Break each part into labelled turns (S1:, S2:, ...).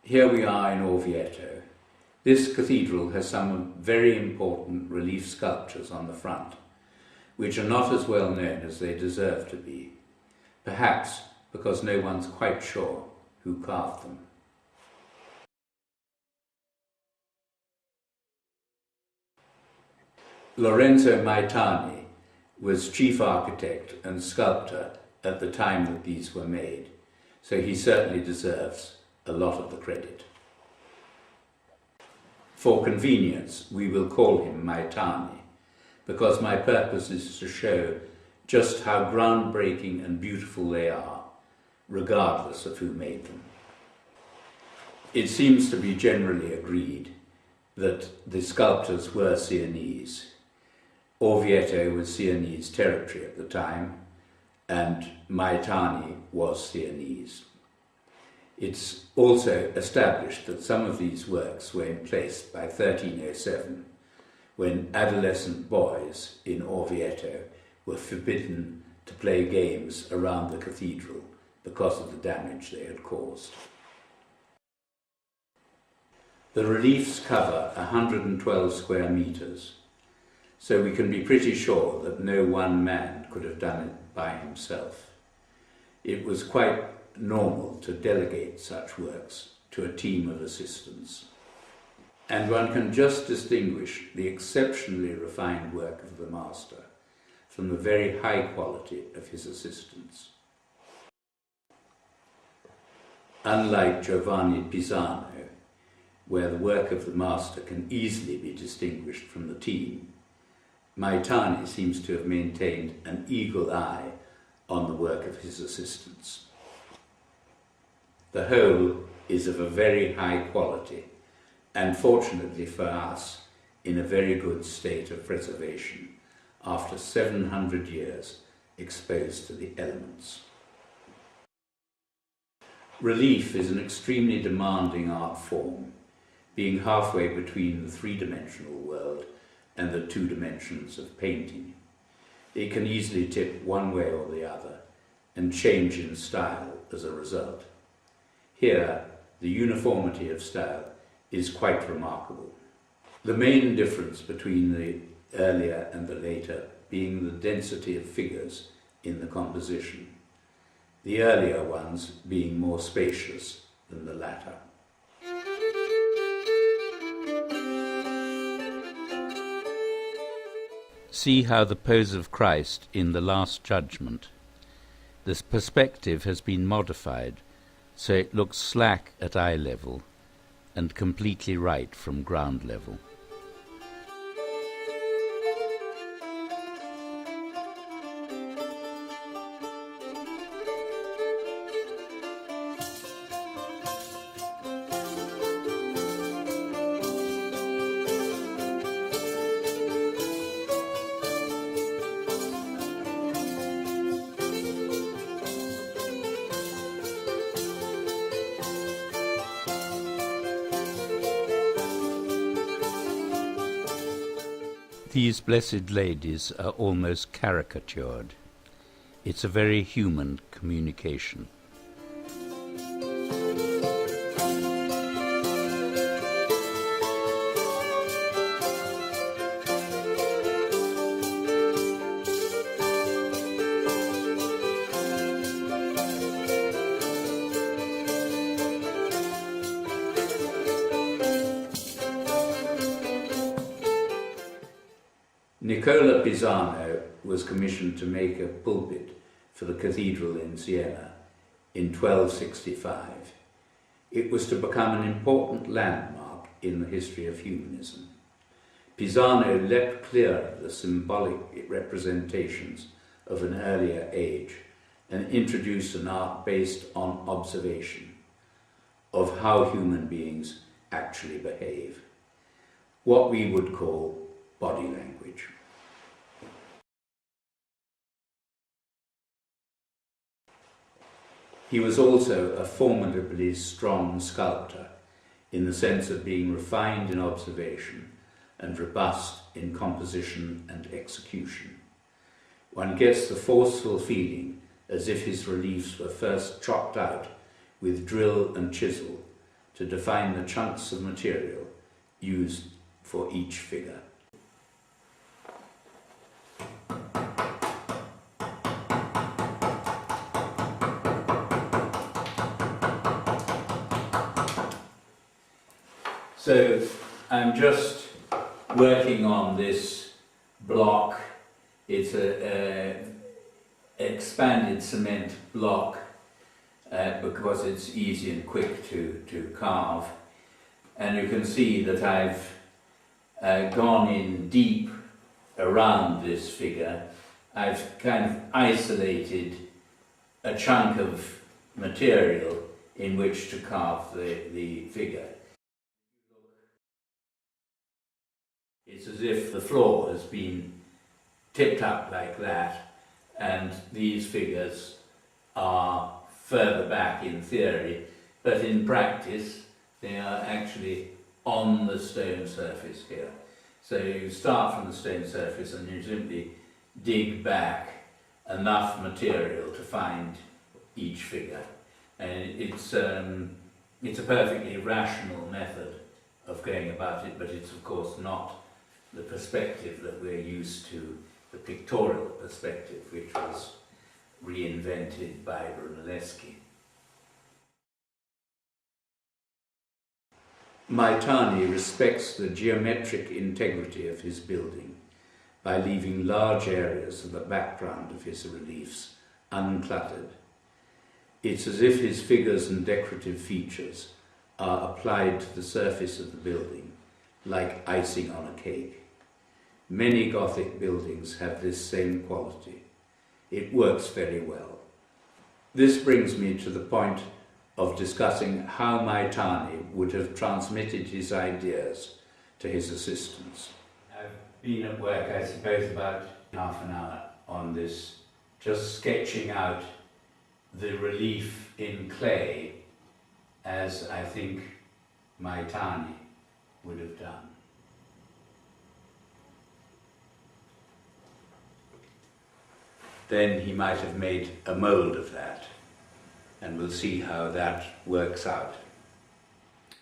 S1: Here we are in Orvieto. This cathedral has some very important relief sculptures on the front, which are not as well known as they deserve to be, perhaps because no one's quite sure who carved them. Lorenzo Maitani was chief architect and sculptor at the time that these were made, so he certainly deserves a lot of the credit. For convenience, we will call him Maitani, because my purpose is to show just how groundbreaking and beautiful they are, regardless of who made them. It seems to be generally agreed that the sculptors were Sienese. Orvieto was Sienese territory at the time, and Maitani was Sienese. It's also established that some of these works were in place by 1307, when adolescent boys in Orvieto were forbidden to play games around the cathedral because of the damage they had caused. The reliefs cover 112 square meters, so we can be pretty sure that no one man could have done it by himself. It was quite normal to delegate such works to a team of assistants. And one can just distinguish the exceptionally refined work of the master from the very high quality of his assistants. Unlike Giovanni Pisano, where the work of the master can easily be distinguished from the team, Maitani seems to have maintained an eagle eye on the work of his assistants. The whole is of a very high quality, and fortunately for us, in a very good state of preservation after 700 years exposed to the elements. Relief is an extremely demanding art form, being halfway between the three-dimensional world and the two dimensions of painting. It can easily tip one way or the other and change in style as a result. Here, the uniformity of style is quite remarkable. The main difference between the earlier and the later being the density of figures in the composition, the earlier ones being more spacious than the latter.
S2: See how the pose of Christ in the Last Judgment. This perspective has been modified so it looks slack at eye level and completely right from ground level. These blessed ladies are almost caricatured. It's a very human communication.
S1: Nicola Pisano was commissioned to make a pulpit for the cathedral in Siena in 1265. It was to become an important landmark in the history of humanism. Pisano leapt clear of the symbolic representations of an earlier age and introduced an art based on observation of how human beings actually behave, what we would call body language. He was also a formidably strong sculptor in the sense of being refined in observation and robust in composition and execution. One gets the forceful feeling as if his reliefs were first chopped out with drill and chisel to define the chunks of material used for each figure. So I'm just working on this block. It's an expanded cement block because it's easy and quick to carve. And you can see that I've gone in deep around this figure. I've kind of isolated a chunk of material in which to carve the figure. It's as if the floor has been tipped up like that, and these figures are further back in theory, but in practice they are actually on the stone surface here. So you start from the stone surface and you simply dig back enough material to find each figure. And it's a perfectly rational method of going about it, but it's of course not the perspective that we're used to, the pictorial perspective, which was reinvented by Brunelleschi. Maitani respects the geometric integrity of his building by leaving large areas of the background of his reliefs uncluttered. It's as if his figures and decorative features are applied to the surface of the building, like icing on a cake. Many Gothic buildings have this same quality. It works very well. This brings me to the point of discussing how Maitani would have transmitted his ideas to his assistants. I've been at work, I suppose, about half an hour on this, just sketching out the relief in clay as I think Maitani would have done. Then he might have made a mould of that, and we'll see how that works out.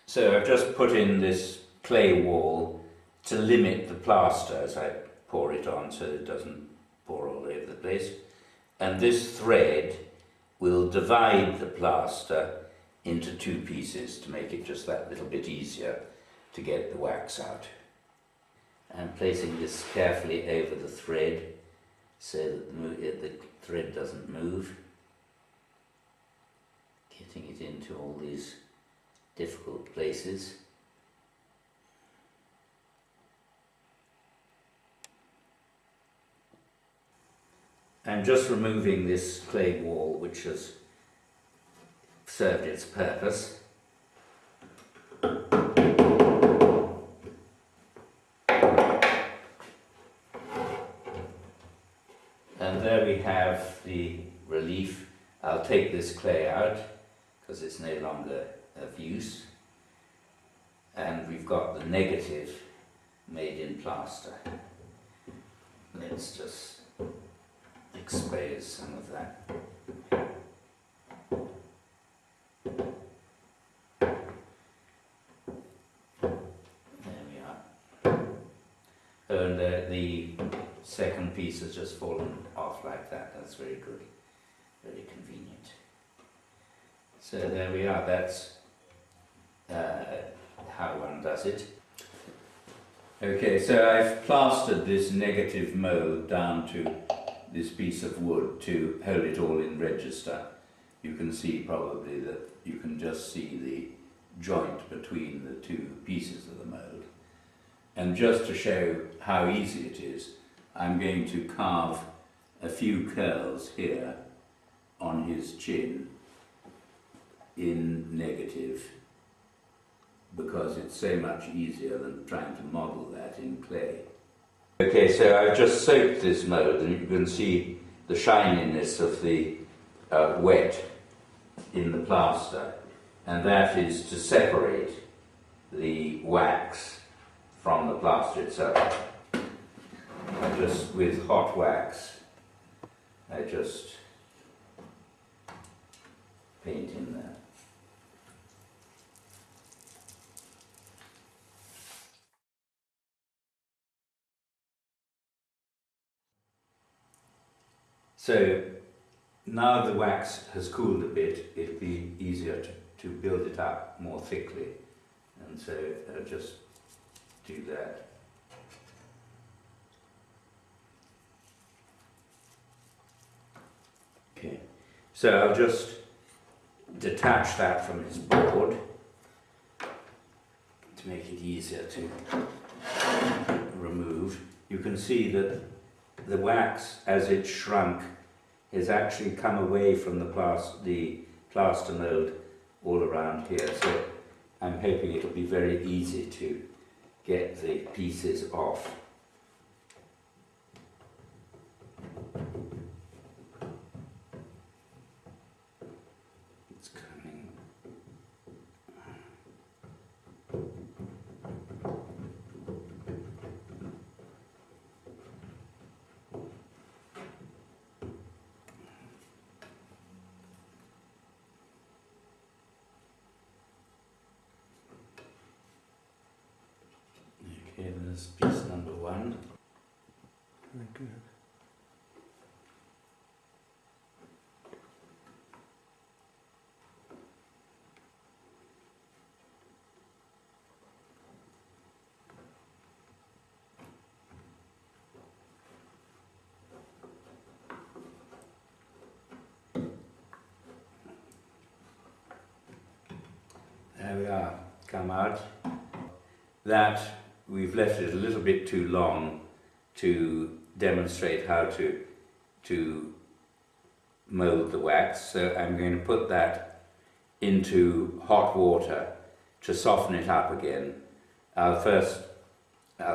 S1: So I've just put in this clay wall to limit the plaster as I pour it on so it doesn't pour all over the place. And this thread will divide the plaster into two pieces to make it just that little bit easier to get the wax out. I'm placing this carefully over the thread so that the thread doesn't move. Getting it into all these difficult places. I'm just removing this clay wall which has served its purpose. And there we have the relief. I'll take this clay out because it's no longer of use. And we've got the negative made in plaster. Let's just expose some of that. There we are. And the second piece has just fallen off like that. That's very good, very convenient. So there we are, that's how one does it. Okay, so I've plastered this negative mould down to this piece of wood to hold it all in register. You can see probably that you can just see the joint between the two pieces of the mould. And just to show how easy it is, I'm going to carve a few curls here on his chin in negative, because it's so much easier than trying to model that in clay. Okay, so I've just soaked this mould and you can see the shininess of the wet in the plaster, and that is to separate the wax from the plaster itself. With hot wax, I just paint in there. So now the wax has cooled a bit, it'll be easier to build it up more thickly, and so I'll just do that. Okay, so I'll just detach that from its board to make it easier to remove. You can see that the wax, as it shrunk, has actually come away from the plaster mould all around here, so I'm hoping it'll be very easy to get the pieces off. It's coming. Okay, there's piece number one.
S3: Very good.
S1: There we are, come out. That we've left it a little bit too long to demonstrate how to mould the wax, so I'm going to put that into hot water to soften it up again. I'll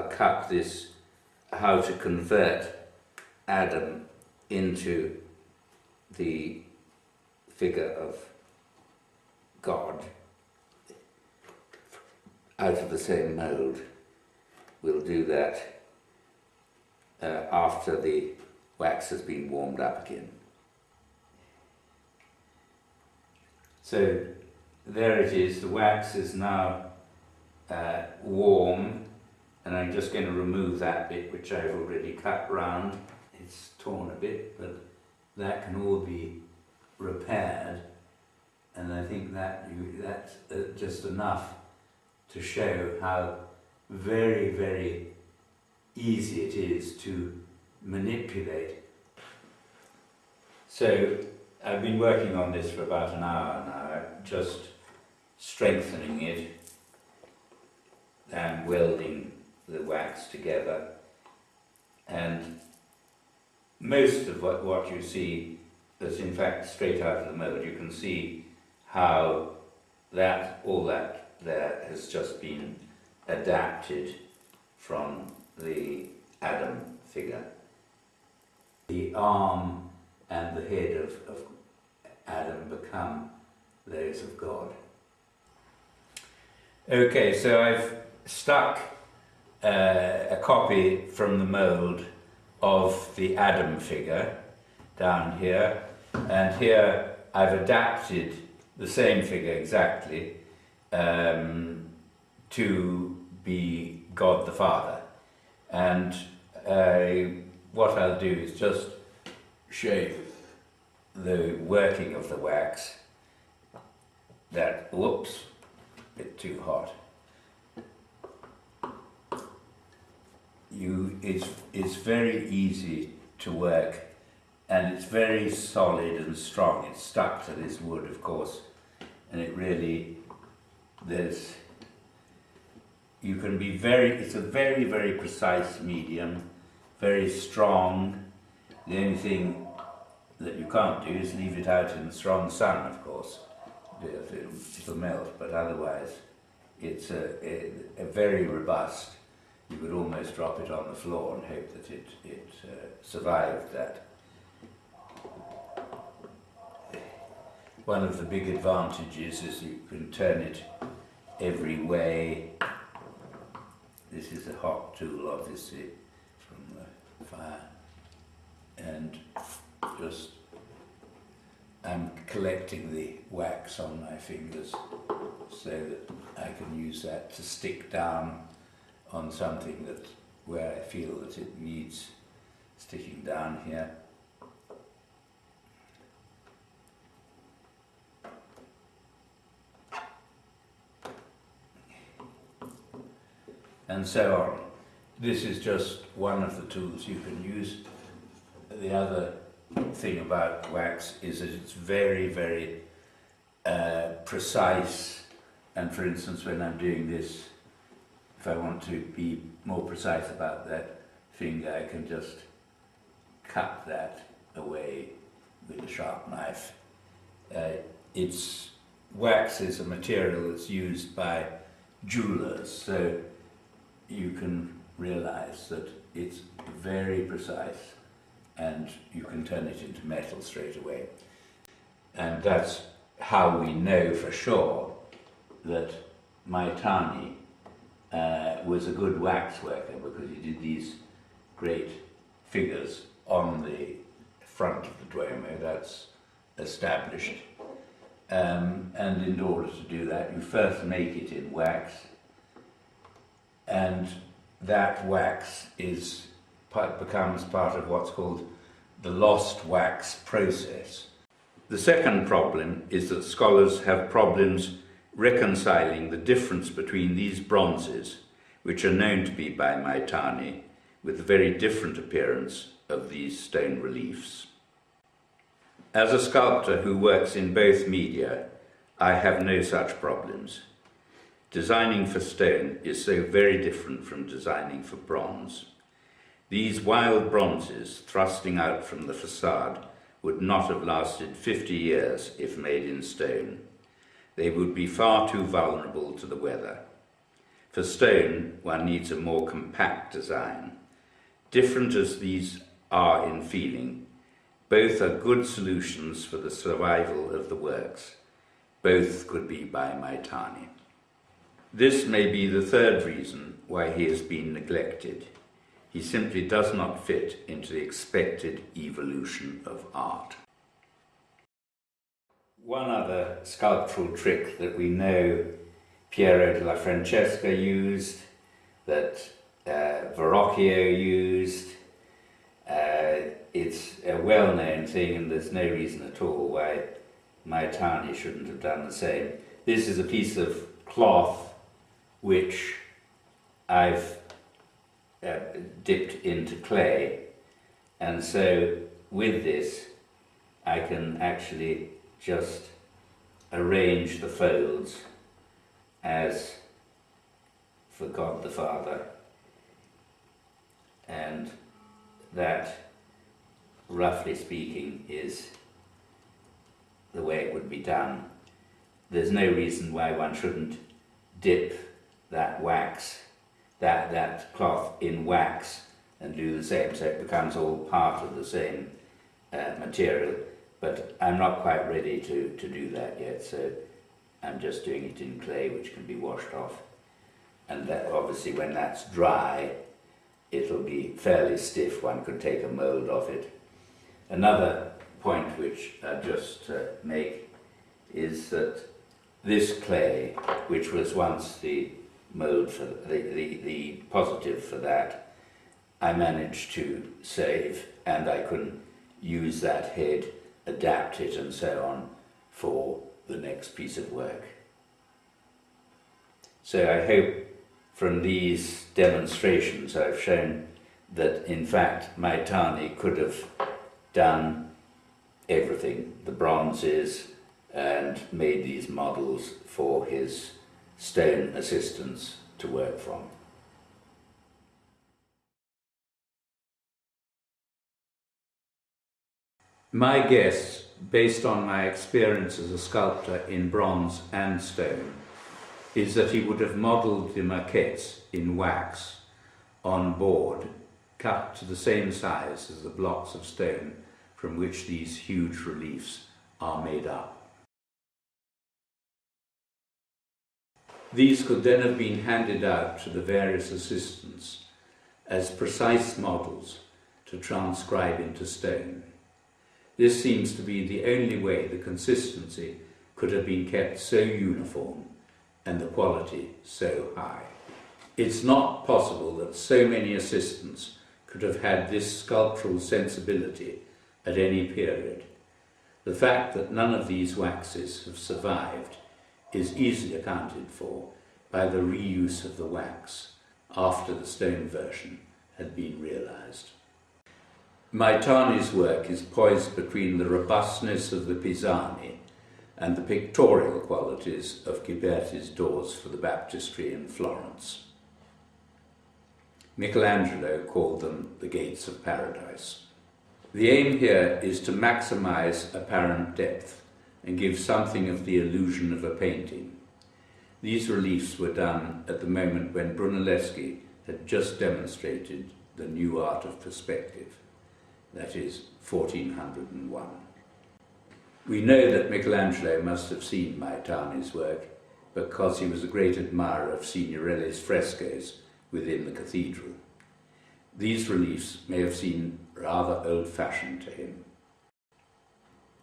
S1: cut this, how to convert Adam into the figure of God out of the same mould. We'll do that after the wax has been warmed up again. So there it is, the wax is now warm, and I'm just going to remove that bit which I've already cut round. It's torn a bit, but that can all be repaired, and I think that's just enough to show how very, very easy it is to manipulate. So I've been working on this for about an hour now, just strengthening it and welding the wax together, and most of what you see is in fact straight out of the mold. You can see how all that there has just been adapted from the Adam figure. The arm and the head of Adam become those of God. Okay, so I've stuck a copy from the mould of the Adam figure down here, and here I've adapted the same figure exactly to be God the Father. And what I'll do is just show you the working of the wax. That, whoops, a bit too hot. It's very easy to work, and it's very solid and strong. It's stuck to this wood, of course, and it really, you can be it's a very, very precise medium, very strong. The only thing that you can't do is leave it out in the strong sun, of course. It'll melt, but otherwise it's a very robust. You could almost drop it on the floor and hope that it survived that. One of the big advantages is you can turn it every way. This is a hot tool, obviously, from the fire. And just, I'm collecting the wax on my fingers so that I can use that to stick down on something where I feel that it needs sticking down here. and so on. This is just one of the tools you can use. The other thing about wax is that it's very, very precise, and for instance when I'm doing this, if I want to be more precise about that finger, I can just cut that away with a sharp knife. Wax is a material that's used by jewelers, so you can realize that it's very precise and you can turn it into metal straight away. And that's how we know for sure that Maitani was a good wax worker, because he did these great figures on the front of the Duomo. That's established. And in order to do that, you first make it in wax, and that wax becomes part of what's called the lost wax process. The second problem is that scholars have problems reconciling the difference between these bronzes, which are known to be by Maitani, with the very different appearance of these stone reliefs. As a sculptor who works in both media, I have no such problems. Designing for stone is so very different from designing for bronze. These wild bronzes thrusting out from the facade would not have lasted 50 years if made in stone. They would be far too vulnerable to the weather. For stone, one needs a more compact design. Different as these are in feeling, both are good solutions for the survival of the works. Both could be by Maitani. This may be the third reason why he has been neglected. He simply does not fit into the expected evolution of art. One other sculptural trick that we know Piero della Francesca used, that Verrocchio used, it's a well-known thing, and there's no reason at all why Maitani shouldn't have done the same. This is a piece of cloth which I've dipped into clay, and so with this I can actually just arrange the folds as for God the Father, and that, roughly speaking, is the way it would be done. There's no reason why one shouldn't dip that wax, that cloth in wax, and do the same, so it becomes all part of the same material. But I'm not quite ready to do that yet, so I'm just doing it in clay, which can be washed off. And that, obviously when that's dry, it'll be fairly stiff. One could take a mould off it. Another point which I just make is that this clay, which was once the mould for the positive for that, I managed to save, and I can use that head, adapt it and so on for the next piece of work. So I hope from these demonstrations I've shown that in fact Maitani could have done everything, the bronzes, and made these models for his stone assistants to work from. My guess, based on my experience as a sculptor in bronze and stone, is that he would have modelled the maquettes in wax on board, cut to the same size as the blocks of stone from which these huge reliefs are made up. These could then have been handed out to the various assistants as precise models to transcribe into stone. This seems to be the only way the consistency could have been kept so uniform and the quality so high. It's not possible that so many assistants could have had this sculptural sensibility at any period. The fact that none of these waxes have survived is easily accounted for by the reuse of the wax after the stone version had been realized. Maitani's work is poised between the robustness of the Pisani and the pictorial qualities of Ghiberti's doors for the baptistry in Florence. Michelangelo called them the gates of paradise. The aim here is to maximize apparent depth and give something of the illusion of a painting. These reliefs were done at the moment when Brunelleschi had just demonstrated the new art of perspective, that is, 1401. We know that Michelangelo must have seen Maitani's work because he was a great admirer of Signorelli's frescoes within the cathedral. These reliefs may have seemed rather old-fashioned to him.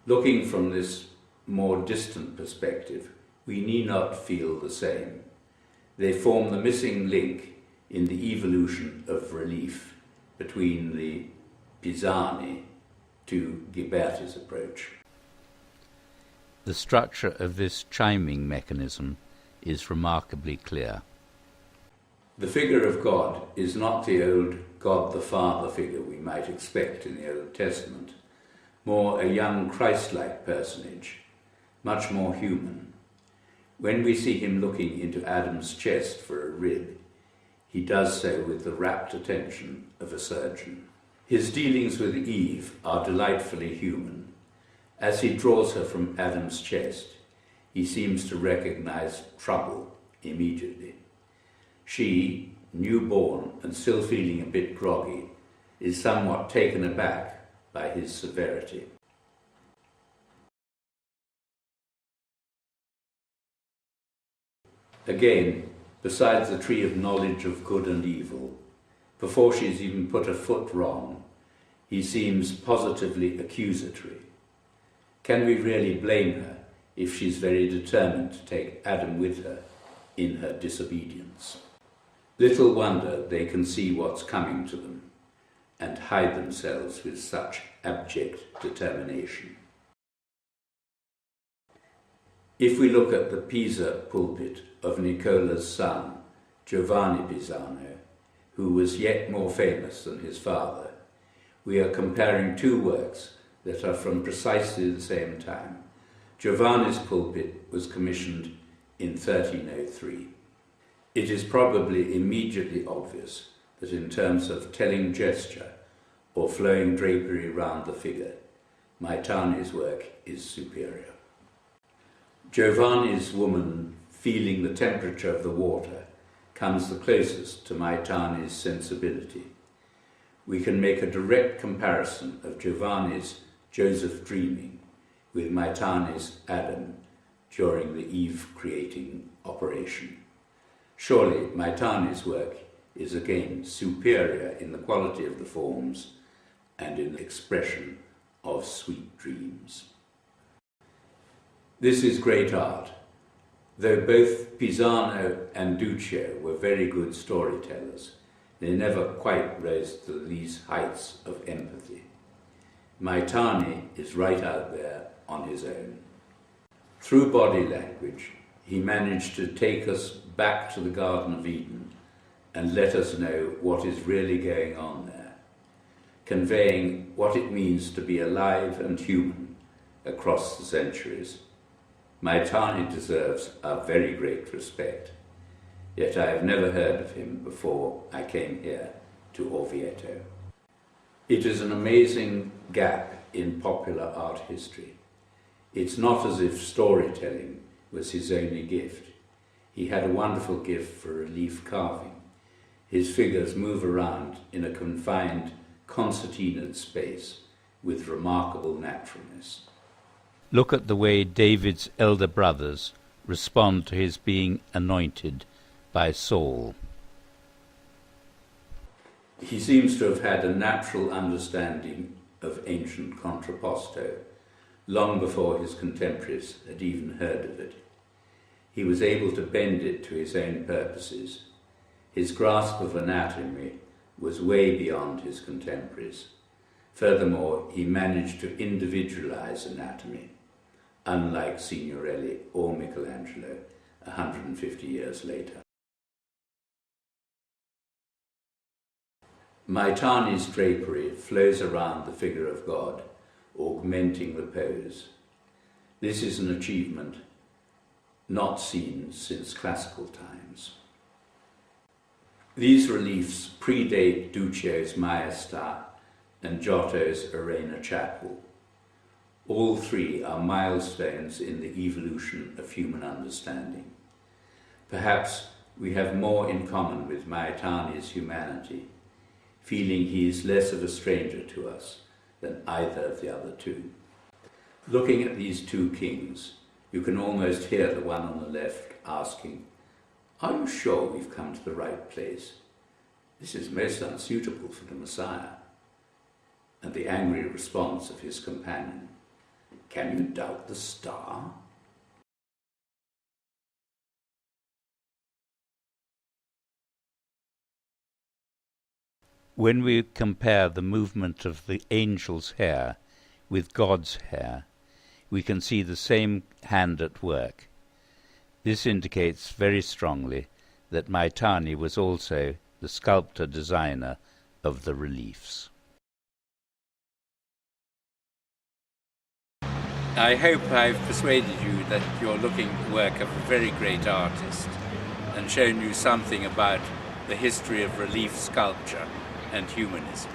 S1: Looking from this more distant perspective, we need not feel the same. They form the missing link in the evolution of relief between the Pisani to Ghiberti's approach.
S2: The structure of this chiming mechanism is remarkably clear.
S1: The figure of God is not the old God the Father figure we might expect in the Old Testament, more a young Christ-like personage, much more human. When we see him looking into Adam's chest for a rib, he does so with the rapt attention of a surgeon. His dealings with Eve are delightfully human. As he draws her from Adam's chest, he seems to recognize trouble immediately. She, newborn and still feeling a bit groggy, is somewhat taken aback by his severity. Again, besides the tree of knowledge of good and evil, before she's even put a foot wrong, he seems positively accusatory. Can we really blame her if she's very determined to take Adam with her in her disobedience? Little wonder they can see what's coming to them and hide themselves with such abject determination. If we look at the Pisa pulpit of Niccola's son, Giovanni Pisano, who was yet more famous than his father, we are comparing two works that are from precisely the same time. Giovanni's pulpit was commissioned in 1303. It is probably immediately obvious that in terms of telling gesture or flowing drapery round the figure, Maitani's work is superior. Giovanni's woman feeling the temperature of the water comes the closest to Maitani's sensibility. We can make a direct comparison of Giovanni's Joseph dreaming with Maitani's Adam during the Eve-creating operation. Surely Maitani's work is again superior in the quality of the forms and in the expression of sweet dreams. This is great art. Though both Pisano and Duccio were very good storytellers, they never quite rose to these heights of empathy. Maitani is right out there on his own. Through body language, he managed to take us back to the Garden of Eden and let us know what is really going on there, conveying what it means to be alive and human across the centuries. Maitani deserves our very great respect, yet I have never heard of him before I came here to Orvieto. It is an amazing gap in popular art history. It's not as if storytelling was his only gift. He had a wonderful gift for relief carving. His figures move around in a confined, concertinaed space with remarkable naturalness.
S2: Look at the way David's elder brothers respond to his being anointed by Saul.
S1: He seems to have had a natural understanding of ancient contrapposto, long before his contemporaries had even heard of it. He was able to bend it to his own purposes. His grasp of anatomy was way beyond his contemporaries. Furthermore, he managed to individualize anatomy, unlike Signorelli or Michelangelo 150 years later. Maitani's drapery flows around the figure of God, augmenting the pose. This is an achievement not seen since classical times. These reliefs predate Duccio's Maestà and Giotto's Arena Chapel. All three are milestones in the evolution of human understanding. Perhaps we have more in common with Maitani's humanity, feeling he is less of a stranger to us than either of the other two. Looking at these two kings, you can almost hear the one on the left asking, "Are you sure we've come to the right place? This is most unsuitable for the Messiah." And the angry response of his companion, "Can you doubt the star?"
S2: When we compare the movement of the angel's hair with God's hair, we can see the same hand at work. This indicates very strongly that Maitani was also the sculptor-designer of the reliefs. I hope I've persuaded you that you're looking at the work of a very great artist and shown you something about the history of relief sculpture and humanism.